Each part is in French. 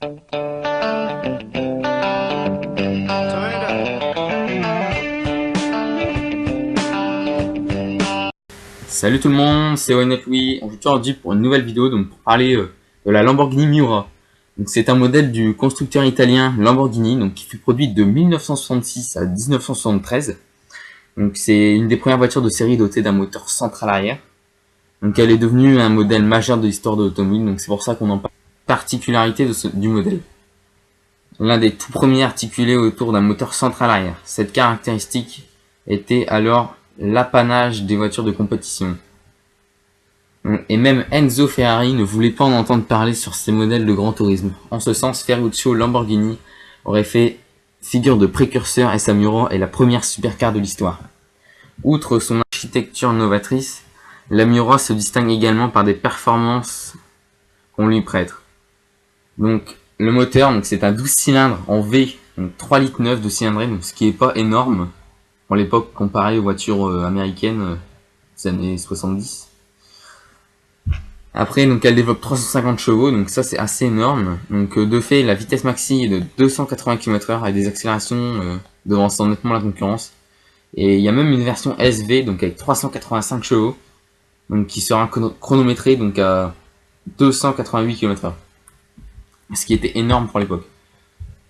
Salut tout le monde, c'est Honnête Louis. On se retrouve aujourd'hui pour une nouvelle vidéo donc pour parler de la Lamborghini Miura. Donc c'est un modèle du constructeur italien Lamborghini donc qui fut produite de 1966 à 1973. Donc c'est une des premières voitures de série dotée d'un moteur central arrière. Donc elle est devenue un modèle majeur de l'histoire de l'automobile, donc c'est pour ça qu'on en parle. Particularité du modèle. L'un des tout premiers articulés autour d'un moteur central arrière. Cette caractéristique était alors l'apanage des voitures de compétition. Et même Enzo Ferrari ne voulait pas en entendre parler sur ces modèles de grand tourisme. En ce sens, Ferruccio Lamborghini aurait fait figure de précurseur et sa Miura est la première supercar de l'histoire. Outre son architecture novatrice, la Miura se distingue également par des performances qu'on lui prête. Donc le moteur, c'est un 12 cylindres en V, donc 3,9 litres de cylindrée, donc ce qui est pas énorme pour l'époque comparé aux voitures américaines des années 70. Après, donc elle développe 350 chevaux, donc ça c'est assez énorme. Donc de fait, la vitesse maxi est de 280 km/h avec des accélérations devançant nettement la concurrence. Et il y a même une version SV, donc avec 385 chevaux, donc qui sera chronométrée donc à 288 km/h. Ce qui était énorme pour l'époque.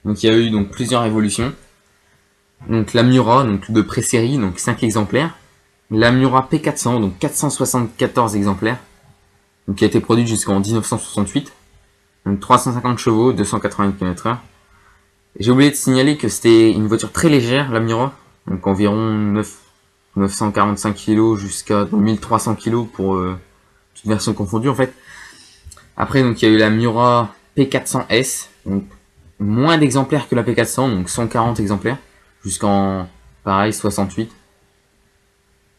Donc il y a eu donc plusieurs évolutions. Donc la Miura, donc de pré-série, donc 5 exemplaires. La Miura P400, donc 474 exemplaires. Donc qui a été produite jusqu'en 1968. Donc 350 chevaux, 280 km/h. J'ai oublié de signaler que c'était une voiture très légère, la Miura. Donc environ 945 kg jusqu'à 1300 kg pour toute version confondue en fait. Après donc il y a eu la Miura P400S, donc moins d'exemplaires que la P400, donc 140 exemplaires, jusqu'en pareil 68.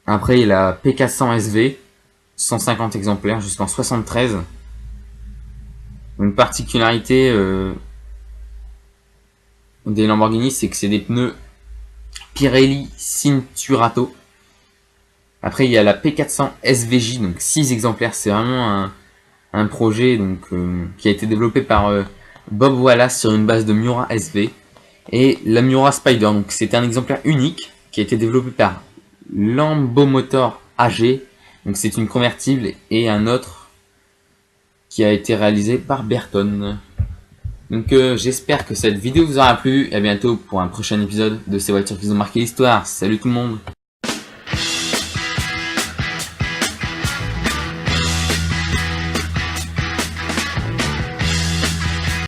Après il y a la P400 SV, 150 exemplaires jusqu'en 73. Une particularité des Lamborghini, c'est que c'est des pneus Pirelli Cinturato. Après il y a la P400 SVJ, donc 6 exemplaires, c'est vraiment un projet donc qui a été développé par Bob Wallace sur une base de Miura SV. Et la Miura Spider, donc c'est un exemplaire unique qui a été développé par Lambomotor AG, donc c'est une convertible, et un autre qui a été réalisé par Berton. Donc j'espère que cette vidéo vous aura plu, et à bientôt pour un prochain épisode de ces voitures qui ont marqué l'histoire. Salut tout le monde!